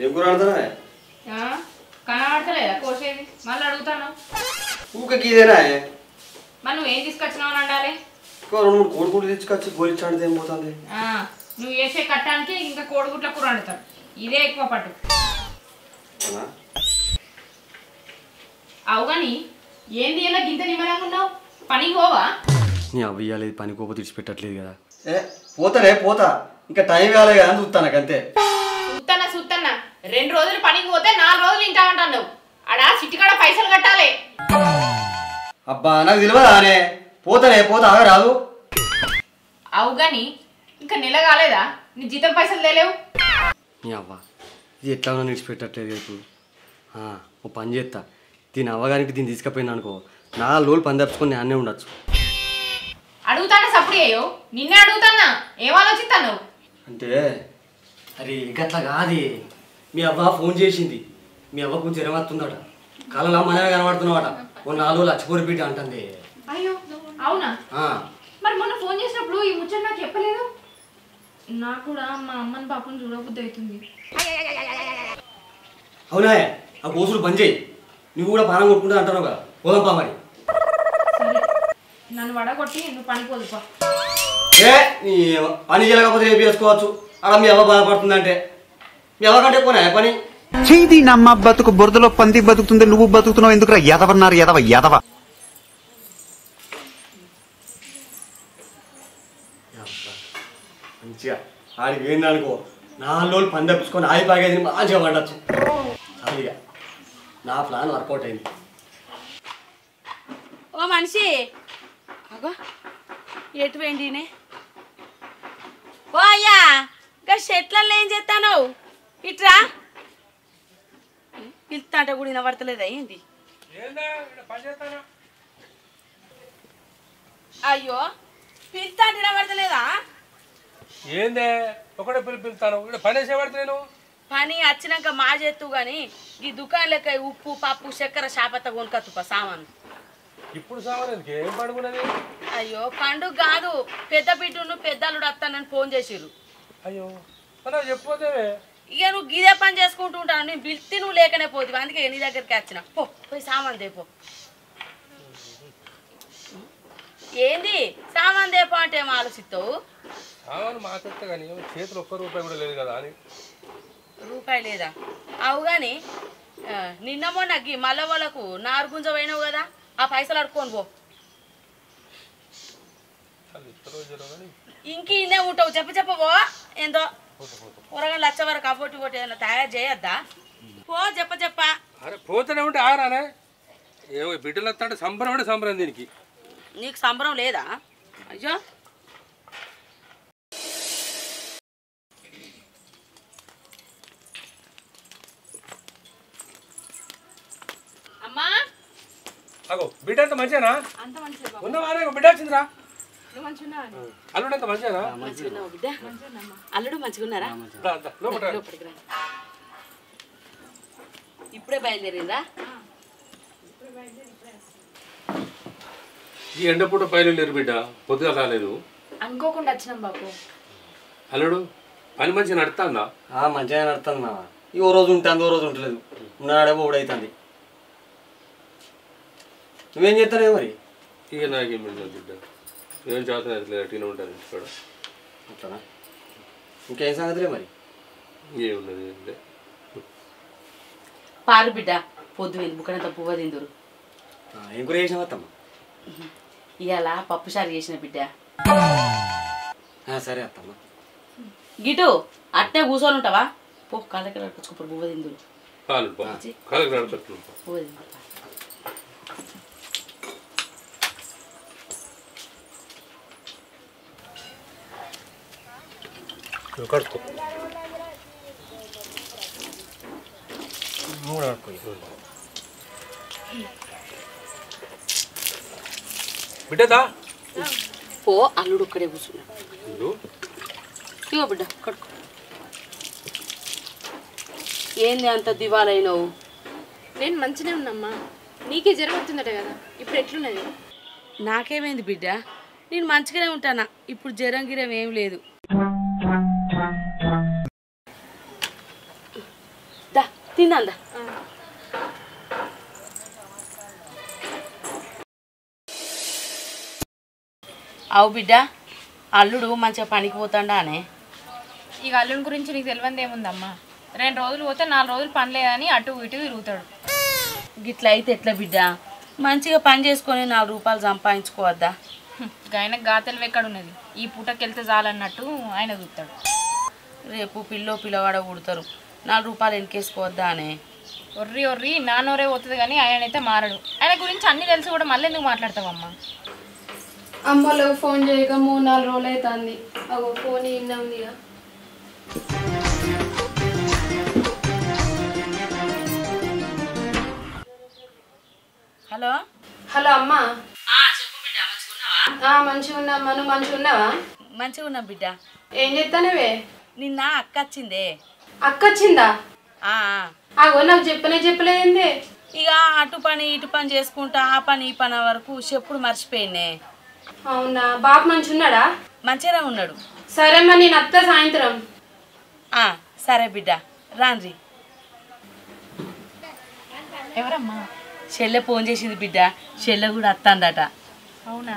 ఏం కూర ఆడతానా కనబడతలేదా కోసేది మళ్ళీ అడుగుతాను ఊకకి ఇదేనా మరి నువ్వేం తీసుకొచ్చినావు అని అండాలి రెండు మూడు కోడిగుడ్లు తీసుకొచ్చి గోలిచ్చాడితే ఏం పోతుంది నువ్వు వేసే కట్టానికి ఇంకా కోడిగుడ్ల కూర వండుతారు ఇదే ఎక్కువ పట్టు అవు కానీ ఏంది ఇలా గింత నిమ్మలంగా ఉన్నావు పనికి పోవా నీ అవ్వలేదు పని కోప తీర్చిపెట్టట్లేదు కదా పోతానే పోతా ఇంకా టైం కాలే కదా అని చూస్తాను అంతే చూస్తున్నా 2 రోజులు పనికి పోతే 4 రోజులు ఇంటా ఉంటాను నువ్వు ఆడ సిట్టికాడ పైసలు కట్టాలి అబ్బా నాకు తెలియదా అనే పోతానే పోతా ఆగ రాదు అవు కానీ ఇంకా నెల కాలేదా నీ జీతం పైసలు తేలేవు నీ అవ్వ ఇది ఎట్లా ఉన్నా నిడిచిపెట్టట్లేదు ఇప్పుడు ఓ పని చేస్తా దీని అవ్వగానికి దీన్ని తీసుకుపోయింది అనుకో 4 రోజులు పని తప్పుకొని నేను అన్నే ఉండొచ్చు అడుగుతానే సప్పుడు అయ్యో నిన్నే అడుగుతానా ఏం ఆలోచిస్తాను అంటే అరే గట్లా కాదే మీ అవ్వ ఫోన్ చేసింది మీ అవ్వ కొంచెం ఎరవత్తుందట కళ్ళలో మనమే కనబడుతున్నావట ఓ 4 రోజులు అచ్చిపోరిపీట అంటుంది అయ్యో అవునా మరి మొన్న ఫోన్ చేసినప్పుడు ఈ ముచ్చట నాకు చెప్పలేదు నాకు కూడా మా అమ్మని పాపను చూడబుద్ధి అవుతుంది అవునా ఆ కోసులు పని చేయి నువ్వు కూడా పానం కొట్టుకుంటా అంటావు కదా పోదాంపా మరి నన్ను వడగొట్టి నువ్వు పని పోదుపా నీ పని చేయలేకపోతే ఏం చేసుకోవచ్చు అలా మీ అవ్వ బాధపడుతుందంటే మీ అవ్వ కంటే పోనా పని చేది నమ్మ బతుకు బురదలో పంది బతుకుతుంది నువ్వు బతుకుతున్నావు ఎందుకురా ఎదవన్నారు ఎదవ ఎదవ మంచిగా ఆడికి ఏందనుకో 4 రోజులు పని తప్పించుకొని ఆయి బాగేది మంచిగా పడచ్చు అదిగా నా ప్లాన్ వర్కౌట్ అయింది ఓ మనిషి అగో ఎటు వెండినే ఓ అయ్యా ఇంకా షెట్లలో ఏం చేస్తాను ఇట్రా పిలుస్తా అంటే కూడా వినబడతలేదా ఏంది అయ్యో పిలుస్తా అంటే వినబడతలేదా ఏందే ఒకటే పిలుస్తాను ఇక్కడ పని చేసేవాడు నేను పని వచ్చినాక మా చేత్తు కానీ ఈ దుకాణం లెక్క ఉప్పు పప్పు చక్కెర శాపత్త కొనుకత్తుపా సామాను ఇప్పుడు సామాన్ ఏం పండుకున్నది అయ్యో పండుగ కాదు పెద్ద బిడ్డను పెద్దలుడు వస్తానని ఫోన్ చేసిర్రు అయ్యో మనం చెప్పిపోతే ఇక నువ్వు గిదే పని చేసుకుంటూ ఉంటాను నేను పిలిచి నువ్వు లేకనే పోతుంది అందుకే నీ దగ్గరికి వచ్చిన పోయి సామాన్ దేపో ఏంది సామాన్ దేపో అంటే ఏమో ఆలోచిస్తావు సామాను మాకెత్తా కానీ చేతులు ₹1 కూడా లేదు కదా అని రూపాయి లేదా అవు కానీ నిన్న మొన్న మళ్ళీ వాళ్ళకు నారుగుంజ పోయినావు కదా ఆ పైసలు అడుక్కొని పో ఇంక ఇన్నే ఉంటావు చెప్పవో ఏందో కూరగాయలు వచ్చే వరకు అపోటి పోటీ ఏదైనా తయారు చేయొద్దా పో చెప్ప అరే పోతూనే ఉంటే ఆగరానే ఏమో బిడ్డలు వస్తా అంటే సంబరం అంటే సంబరం దీనికి నీకు సంబరం లేదా అయ్యో అమ్మా అగో బిడ్డ అంత మంచిగా అంత మంచిగా ఉన్నవానే బిడ్డ వచ్చిందిరా అల్లుడు అంత మంచిగా బిడ్డ అల్లుడు మంచిగున్నారా లోపలికి రా ఇప్పుడే బయలుదేరిందా ఈ ఎండపూట పైలు లేరు బిడ్డ పొద్దుగా రాలేదు అనుకోకుండా వచ్చినాం బాబు అల్లుడు పని మంచిగా నడుతుందా మంచిగా నడుతుంది మా ఈ ఓ రోజు ఉంటుంది ఓ రోజు ఉంటలేదు ఉన్నాడేమో ఊడవుతుంది నువ్వేం చేస్తానే మరి ఇక నాకేం బిడ్డ ఏం చేస్తాను అట్లా ఉంటుంది ఇక్కడ అట్లా ఇంకేం సంగతిలే మరి ఏమున్నది పారు బిడ్డ పొద్దు బుక్కడంత పువ్వ తిందురు ఏం కూర చేసిన వత్తమ్మ ఇవాళ పప్పు చారు చేసిన బిడ్డ సరే అత్తమ్మ గిటు అట్టే కూర్చొని ఉంటావా పో కాళ్ళకి నడుపుచ్చుకోప్పుడు పువ్వ తిందురు పువ్వ తిందు కడుకో బిడ్డదా పో అల్లుడు ఒక్కడే కూర్చున్నాడు ఇగో బిడ్డ కడుకో ఏంది అంత దివాలైనవు నేను మంచిగా ఉన్నమ్మా నీకే జ్వరం వస్తుందట కదా ఇప్పుడు ఎట్లున్నది నాకేమైంది బిడ్డ నేను మంచిగానే ఉంటానా ఇప్పుడు జ్వరం గిరం ఏం లేదు తిందా. అవు బిడ్డ అల్లుడు మంచిగా పనికి పోతాడా అనే. ఇక అల్లుని గురించి నీకు తెలియంది ఏముందమ్మా, 2 రోజులు పోతే 4 రోజులు పని లేదని అటు ఇటు తిరుగుతాడు. గిట్ల అయితే ఎట్లా బిడ్డ, మంచిగా పని చేసుకొని 4 రూపాయలు సంపాదించుకోవద్దా? ఆయనకు గాతెలు ఎక్కడున్నది, ఈ పూటకి వెళ్తే చాలన్నట్టు ఆయన చూస్తాడు. రేపు పిల్లవాడ కుడతారు, 4 రూపాయలు వెనకేసుకోవద్దా అనే. ఒర్రి నాన్నోరే పోతుంది కానీ ఆయనైతే మారడు. ఆయన గురించి అన్ని తెలిసి కూడా మళ్ళీ ఎందుకు మాట్లాడతావమ్మా? అమ్మలో ఫోన్ చేయక 3-4 రోజులు అవుతుంది. అగో ఫోన్ ఇన్న ఉందిగా. హలో హలో అమ్మా. చెప్పు బిడ్డ, మంచిగా మంచిగా ఉన్నా అమ్మా, నువ్వు మంచిగా ఉన్నావా? మంచిగా ఉన్నా బిడ్డ. ఏం చేస్తానవే? నిన్న అక్క వచ్చిందే. అక్క వచ్చిందా? అగో నాకు చెప్పలేదేందే. ఇక అటు పని ఇటు పని చేసుకుంటా ఆ పని ఈ పని వరకు చెప్పుడు మర్చిపోయినే. అవునా? బాబు మంచిగా ఉన్నాడా? మంచిగానే ఉన్నాడు. సరేమ్మా, నేను అత్త సాయంత్రం. సరే బిడ్డ, రాన్రి. ఎవరమ్మా? చెల్లె ఫోన్ చేసింది బిడ్డ, చెల్లె కూడా వస్తుందట. అవునా?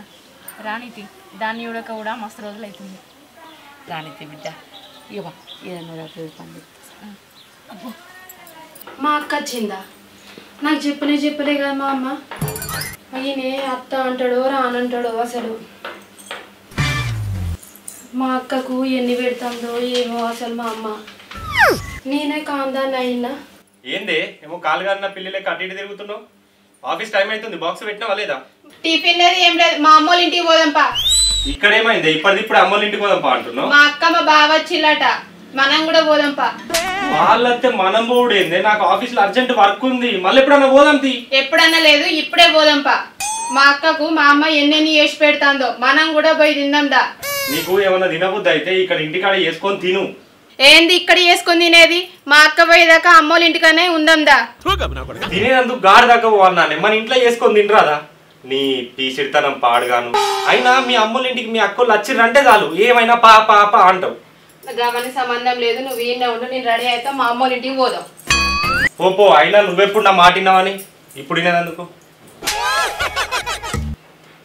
రాణితి దాన్ని ఉడక కూడా మస్తు రోజులు అవుతుంది. రాణితి బిడ్డ, ఇవ్వ ఏదన్నా పని. మా అక్క వచ్చిందా? నాకు చెప్పలే కదా మా అమ్మ. ఈయనే అత్త అంటాడో రానంటాడో అసలు. మా అక్కకు ఎన్ని పెడుతుందో ఏమో అసలు మా అమ్మ. నేనే కాందాన్ని అయినా. ఏందే ఏమో కాలు గారిన పిల్లలే అటు ఇటు తిరుగుతున్నావు? ఆఫీస్ టైం అవుతుంది, బాక్స్ పెట్టినావా లేదా? టిఫిన్ లేదు ఏం లేదు, మా అమ్మోళ్ళ ఇంటికి పోదాంపా. ఇక్కడ ఏమైంది? ఇప్పుడు అమ్మోళ్ళ ఇంటికి పోదాంపా అంటున్నావు? మా అక్క మా బావ వచ్చిల్లట, మనం కూడా పోదాంపా. వాళ్ళైతే మనం పోడేందే, నాకు ఆఫీస్ లో అర్జెంట్ వర్క్ ఉంది, మళ్ళీ ఎప్పుడన్నా పోదాం. ఎప్పుడన్నా లేదు, ఇప్పుడే పోదాంపా. మా అక్కకు మా అమ్మ ఎన్నెన్ని చేసి పెడతాందో, మనం కూడా పోయి తిందాందా. నీకు ఏమన్నా తినబుద్ది అయితే ఇక్కడ ఇంటికాడ చేసుకొని తిను. ఏంది ఇక్కడ చేసుకుని తినేది? మా అక్క పోయేదాకా అమ్మోళ్ళ ఇంటికనే ఉందాందా. తినేందుకు గాడి దాకా పోవాలన్నా, మన ఇంట్లో చేసుకొని తినరాదా? నీ పీసిడతనం పాడుగాను. అయినా మీ అమ్మోళ్ళ ఇంటికి మీ అక్కలు వచ్చిర్రంటే చాలు ఏమైనా పాప అంటావు. గమని సంబంధం లేదు, నువ్వు ఈయన ఉండు, నేను రెడీ అయితే మా అమ్మోళ్ళ ఇంటికి పోదాం. పో అయినా నువ్వెప్పుడు నా మాట విన్నావని ఇప్పుడు వినేందుకు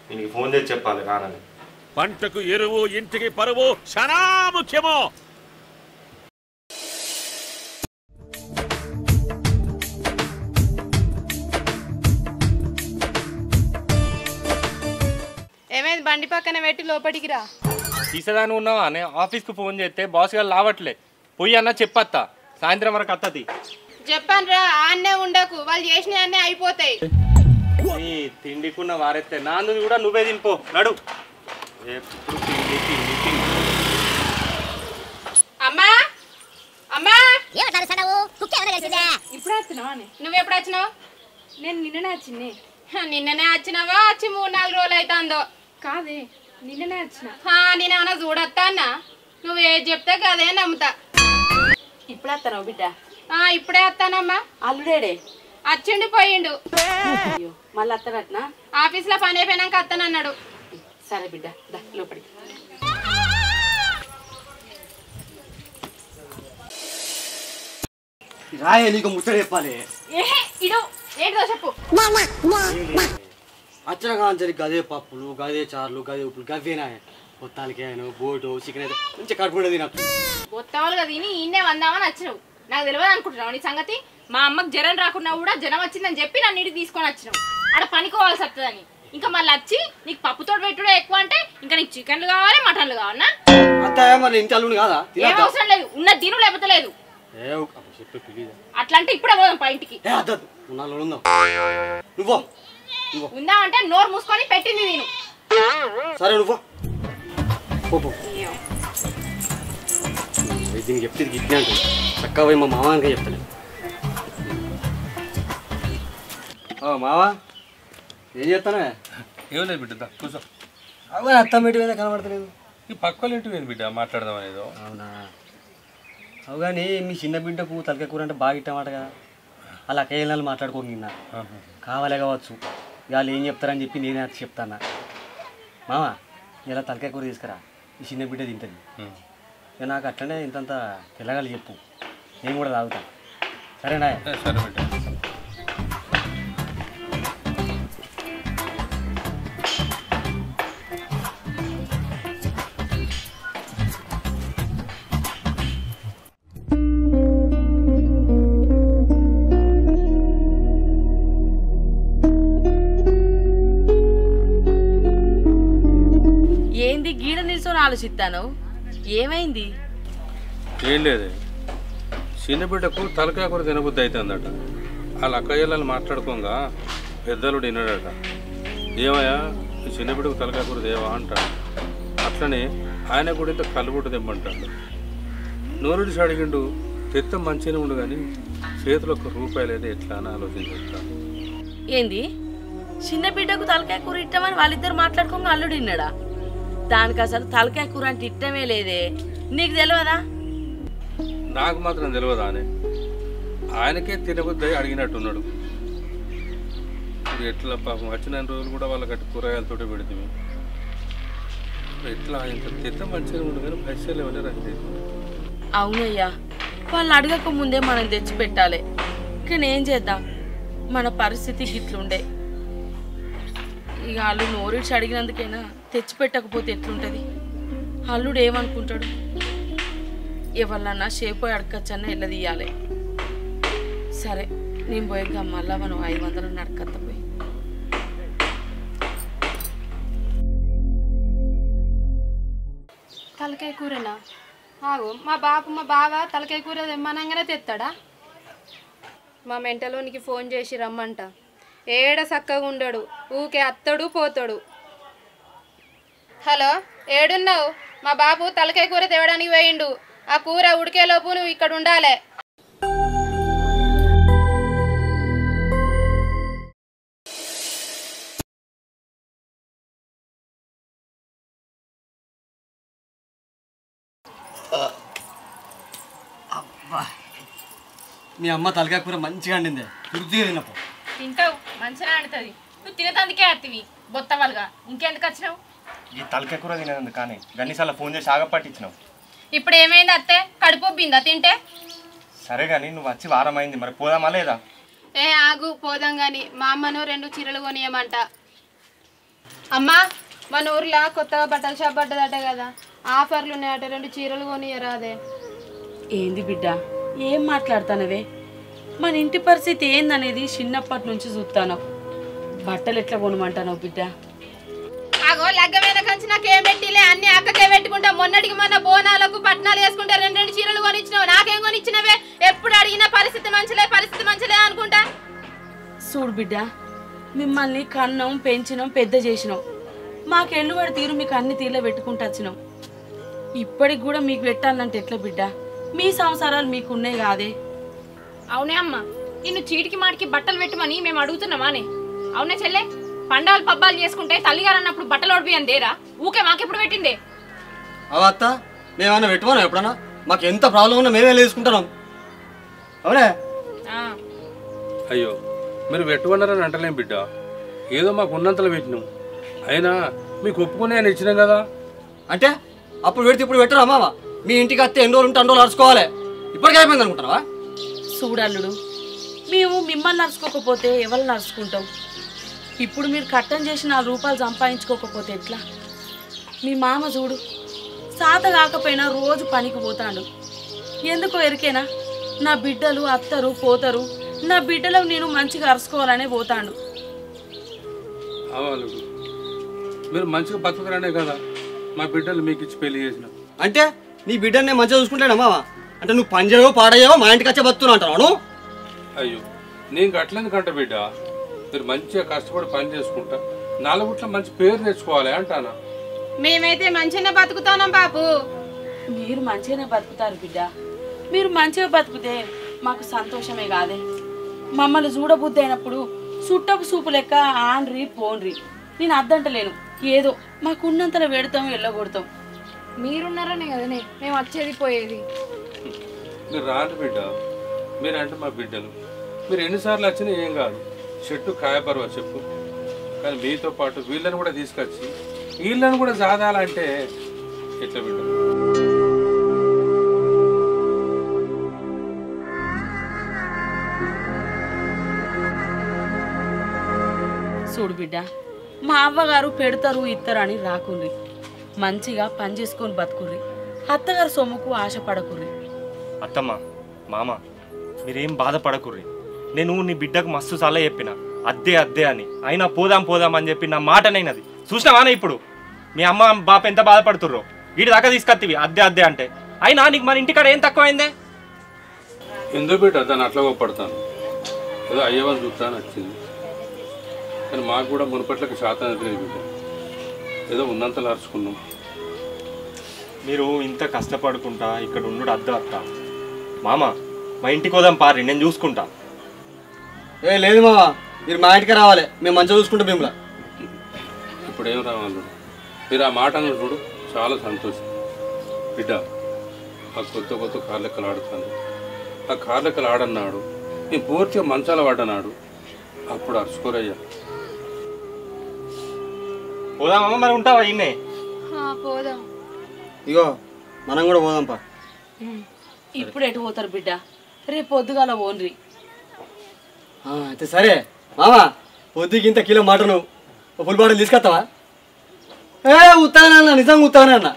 నేను ఫోన్ చేసి చెప్పాలి రానని. పంటకు ఎరువు ఇంటికి పరువు చాలా ముఖ్యమో. ఏమైంది? బండి పక్కన పెట్టి లోపలికి రా. తీసేదాని ఉన్నావా అనే? ఆఫీస్కి ఫోన్ చేస్తే బాస్ గారు లావట్లే, పోయి అన్న చెప్పత్తా, సాయంత్రం వరకు అత్తది. చెప్పాను రా, ఆన్నే ఉండకు, వాళ్ళు చేసిన అన్నీ అయిపోతాయి. తిండికున్న వారెత్తే నాందు కూడా నువ్వే తినిపో, నడు. ఎప్పుడు తిండి. అమ్మా అమ్మా, ఇప్పుడు వస్తున్నావా? నువ్వెప్పుడు వచ్చినావు? నేను నిన్ననే వచ్చింది. నిన్ననే వచ్చినావా? వచ్చి 3-4 రోజులు అవుతుందో. కాదే, నిన్ననే వచ్చిన. నేనేమన్నా చూడత్తా అన్నా? నువ్వు ఏది చెప్తే కదే నమ్ముతా. ఇప్పుడు వస్తాను బిడ్డ. ఇప్పుడే వస్తానమ్మా. అల్లుడేడే? వచ్చిండు పోయిండు. అయ్యో, మళ్ళీ వస్తాడట్నా? ఆఫీస్లో పని అయిపోయినాక వస్తానన్నాడు. సరే బిడ్డ, లోపలికి. రాయే నీకు ముచ్చట చెప్పాలి. ఏంటో చెప్పు. అచ్చన కాంచరి గదే పప్పులు, గదే చారులు, గదే ఉప్పులు, గవేనా పొత్తాలకాయను బోటు చికెన్ అయితే మంచిగా కడుపుండేది నాకు. కొత్తవాళ్ళు కదా తిని ఈయనే వందామని వచ్చినావు. నాకు తెలియదు అనుకుంటున్నావు నీ సంగతి. మా అమ్మకి జ్వరం రాకున్నా కూడా జ్వరం వచ్చిందని చెప్పి నన్ను ఇంటికి తీసుకొని వచ్చినావు. ఆడ పనికోవాల్సి వస్తుందని. ఇంకా మళ్ళీ వచ్చి నీకు పప్పుతో పెట్టుడే ఎక్కువ అంటే ఇంకా నీకు చికెన్లు కావాలి, మటన్లు కావాలన్నా? అత్తయ్య మరి ఇంటి అల్లుడు కాదా? ఏం అవసరం లేదు, ఉన్న తిను లేకపోతే లేదు. అట్లా అంటే ఇప్పుడే పోదాం పా ఇంటికి. నువ్వు ఉందామంటే నోరు మూసుకొని పెట్టింది నేను. సరే నువ్వు దీనికి చెప్తే గిట్నే అంటే చక్కగా పోయి మా మామానికి చెప్తాను. మావా ఏం చేస్తానే? ఏం లేదు బిడ్డ, కూర్చో. అవు అత్త మీటి మీద కనబడతలేదు. ఈ పక్కల ఇంటి బిడ్డ మాట్లాడదాం అనేది. అవునా? అవు కానీ మీ చిన్న బిడ్డకు తలకాయ కూర అంటే బాగా ఇట్టమాట కదా, అలా అక్కయ్యలు మాట్లాడుకోకుండా కావాలే కావచ్చు. వాళ్ళు ఏం చెప్తారని చెప్పి నేనే అది చెప్తానా. మామ ఇలా తలకాయ కూర తీసుకురా, ఈ చిన్న బిడ్డ తింటుంది. ఇక నాకు అట్లనే ఇంతంత తెల్లగాలి చెప్పు, నేను కూడా తాగుతాను. సరేనా? సరే బిడ్డ. ఏంది గీడ నిల్చొని ఆలోచిస్తాను? ఏమైంది? ఏం లేదే, చిన్న బిడ్డకు తలకాయ కూర తినబుద్ధి అవుతుందట. వాళ్ళ అక్కయ్యలను మాట్లాడుకోగా పెద్దలు తిన్నాడట. ఏమయ్యా ఈ చిన్న బిడ్డకు తలకాయ కూర దేవా అంటాడు. అట్లనే ఆయన కూడా ఇంత కలుగుట్టు తెమ్మంటాడు. నోరుడిసి అడిగిండు, తెత్తం మంచిగానే ఉండు కానీ చేతిలో ₹1 లేదా ఎట్లా అని ఆలోచించాను. ఏంది చిన్న బిడ్డకు తలకాయ కూర ఇట్టమని వాళ్ళిద్దరు మాట్లాడుకోగా అల్లుడు విన్నాడా? దానికి అసలు తలకాయ కూర అంటే ఇట్టమే లేదే. నీకు తెలియదా? నాకు మాత్రం తెలియదా అని ఆయనకే తినబుద్ధి అడిగినట్టున్నాడు. ఇప్పుడు ఎట్లా పాపం వచ్చిన రోజులు కూడా వాళ్ళ గట్టి కూరగాయలతో పెడుతుంది. ఎట్లా ఇంకా తిత్త మంచిగా ఉండు కానీ పైసలు ఏమైనా రండి. అవునయ్యా, వాళ్ళు అడగక ముందే మనం తెచ్చి పెట్టాలి. కానీ ఏం చేద్దాం, మన పరిస్థితి గిట్లుండే. ఇక వాళ్ళు నోరిడ్చి అడిగినందుకైనా తెచ్చిపెట్టకపోతే ఎట్లుంటుంది? అల్లుడు ఏమనుకుంటాడు? ఎవరినన్నా షేపోయి అడగచ్చన్నా ఎల్లదీయాలి. సరే నేను పోయాక మళ్ళా మనం 500 నడకత్త పోయి. తలకాయ కూరనా? ఆగు, మా బావ తలకాయ కూర తెమ్మనంగానే తెస్తాడా? మా మెంటలోనికి ఫోన్ చేసి రమ్మంట. ఏడ చక్కగా ఉండడు, ఊకే అత్తడు పోతాడు. హలో, ఏడున్నావు? మా బాబు తలకాయ కూర తేవడానికి పోయిండు. ఆ కూర ఉడికేలోపు నువ్వు ఇక్కడ ఉండాలి. మీ అమ్మ తలకాయ కూర మంచిగా అండిందే, తృప్తిగా తినపో. తింటావు, మంచిగా ఆడుతుంది. నువ్వు తినేతందుకే అత్తివి బొత్తవాలుగా. ఇంకెందుకు వచ్చినావు? ఈ తలకాయ కూర తినేందుకు కానీ గన్నిసార్లు ఫోన్ చేసి ఆగపట్టించినావు. ఇప్పుడు ఏమైంది అత్తే? కడుపుబ్బిందా తింటే? సరే కానీ నువ్వు వచ్చి వారం అయింది, మరి పోదామా లేదా? ఏ ఆగు, పోదాం గాని. మా అమ్మను 2 చీరలు కొనియమంట. అమ్మా, మన ఊర్లో కొత్తగా బట్టల షాప్ పడ్డదట కదా, ఆఫర్లు ఉన్నాయట. 2 చీరలు కొనియరాదే? ఏంది బిడ్డ, ఏం మాట్లాడతానవే? మన ఇంటి పరిస్థితి ఏందనేది చిన్నప్పటి నుంచి చూస్తాను. బట్టలు ఎట్లా కొనమంటాను బిడ్డ? ఆగో, లగ్గమైన కంచి నాకేం పెట్టిలే, అన్ని అక్కకే పెట్టుకుంటా. మొన్నటికి మొన్న బోనాలకు పట్నాలు వేసుకుంటే 2 చీరలు కొనిచ్చినావు. నాకేం కొనిచ్చినవే? ఎప్పుడు అడిగినా పరిస్థితి మంచిలే అనుకుంటా. చూడు బిడ్డ, మిమ్మల్ని కన్నం పెంచినాం, పెద్ద చేసినాం. మాకు ఎల్లుబడి తీరు మీకు అన్ని తీర్లో పెట్టుకుంటూ వచ్చినాం. ఇప్పటికి కూడా మీకు పెట్టాలంటే ఎట్లా బిడ్డ? మీ సంసారాలు మీకున్నాయి కాదే? అవునే అమ్మ, నిన్ను చీటికి మాటికి బట్టలు పెట్టమని మేము అడుగుతున్నామానే? అవునే చెల్లె, పండాలు పబ్బాలు చేసుకుంటే తల్లిగారు అన్నప్పుడు బట్టలు ఓడిపోయాను దేరా? ఊకే మాకెప్పుడు పెట్టిందే? అవత్త, మేమన్నా పెట్టుకోనా? ఎప్పుడన్నా మాకు ఎంత ప్రాబ్లం ఉన్నా మేమే తీసుకుంటున్నాం. అవునే? అయ్యో, మీరు పెట్టుకున్నారని అంటలేం బిడ్డ, ఏదో మాకు ఉన్నంతలో పెట్టినాం. అయినా మీకు ఒప్పుకునే అని ఇచ్చినాం కదా. అంటే అప్పుడు పెడితే ఇప్పుడు పెట్టరా మామ? మీ ఇంటికి వస్తే ఎన్ని రోజులు ఉంటే 2 రోజులు అరుచుకోవాలి. ఇప్పటికే అయిపోయింది అనుకుంటారా? చూడల్లుడు, మేము మిమ్మల్ని నడుచుకోకపోతే ఎవరు నడుచుకుంటాం? ఇప్పుడు మీరు కట్టం చేసి ₹4 సంపాదించుకోకపోతే ఎట్లా? మీ మామ చూడు, సాత కాకపోయినా రోజు పనికి పోతాడు. ఎందుకో ఎరికేనా? నా బిడ్డలు అత్తరు పోతారు, నా బిడ్డలకు నేను మంచిగా అరుచుకోవాలనే పోతాడు. అవ్వాలి, మీరు మంచిగా బతుకుతారనే కదా మా బిడ్డలు మీకు ఇచ్చి పెళ్లి చేసిన. అంటే నీ బిడ్డని నేను మంచిగా చూసుకుంటాడా మామ? అంటే నువ్వు పని చేయవో పాడయ్యావో మా ఇంటికి వచ్చే బతుకున్నా అంటాను. అయ్యో, నేను అట్లెందుకంట బిడ్డ, మీరు మంచిగా కష్టపడి పని చేసుకుంటా 4 గుట్ల మంచి పేరు తెచ్చుకోవాలి అంటానా. మేమైతే మంచిగానే బతుకుతాం బాబు. మీరు మంచిగానే బతుకుతారు బిడ్డ. మీరు మంచిగా బతుకుతే మాకు సంతోషమే కాదే? మమ్మల్ని చూడబుద్ధి అయినప్పుడు చుట్టపు సూపు లెక్క ఆన్రి పోన్రి. నేను అద్దంటలేను, ఏదో మాకున్నంతలో పెడతాం, వెళ్ళగొడతాం. మీరున్నారనే కదనే మేము వచ్చేది పోయేది. మీరు రాండి బిడ్డ, మీరంటే మా బిడ్డలు. మీరు ఎన్నిసార్లు వచ్చినా ఏం కాదు, చెట్టు కాయపరవా చెప్పు. కానీ మీతో పాటు వీళ్ళని కూడా తీసుకొచ్చి వీళ్ళని కూడా సాధాలంటే ఎట్లా బిడ్డ? చూడు బిడ్డ, మా అవ్వగారు పెడతారు ఇస్తారు అని రాకుర్రి. మంచిగా పని చేసుకొని బతుకుర్రి. అత్తగారు సొమ్ముకు ఆశపడకుర్రి. అత్తమ్మ మామ మీరేం బాధపడకుర్రి. నేను నీ బిడ్డకు మస్తు సార్లు చెప్పిన అద్దే అద్దే అని, అయినా పోదాం పోదాం అని చెప్పి నా మాటనైనది. చూసినావానే ఇప్పుడు మీ అమ్మ బాప ఎంత బాధపడుతుర్రో. వీడి దాకా తీసుకొత్తివి అద్దే అద్దే అంటే. అయినా నీకు మన ఇంటికాడ ఏం తక్కువైందే? ఎందుకు బిడ్డ దాన్ని అట్లా గొప్పడతాను? ఏదో అయ్యవని చూస్తాను వచ్చింది, కానీ మాకు కూడా మునుపట్లకి శాతం ఎదురు బిడ్డ. ఏదో ఉన్నంతలో అరుచుకున్నాం. మీరు ఇంత కష్టపడుకుంటా ఇక్కడ ఉండు అద్ద అత్త. మామ మా ఇంటికి పోదాం పారి, నేను చూసుకుంటా. ఏ లేదు మావా, మీరు మా ఇంటికి రావాలి, మేము మంచిగా చూసుకుంటాం మిమ్మల్ని. ఇప్పుడు ఏం రావాలి? మీరు ఆ మాట అన్న చూడు, చాలా సంతోషం బిడ్డ. ఆ కొత్త కొత్త కార్ లెక్కలు ఆడుతాను. ఆ కార్ లెక్కలు ఆడన్నాడు, నేను పూర్తిగా మంచాల పడ్డనాడు. అప్పుడు అరుచుకోరయ్యా. పోదామమ్మ, మరి ఉంటావా ఇన్నే? పోదాం. ఇగో మనం కూడా పోదాంపా. ఇప్పుడు ఎటు పోతారు బిడ్డ? రేపు పొద్దుగాల ఓన్రి. అయితే సరే మామా, పొద్దుకి ఇంత కిలో మటను ఫుల్ బాటిల్ తీసుకొస్తావా? ఏ ఉత్తానన్నా, నిజంగా ఉత్తానన్నా.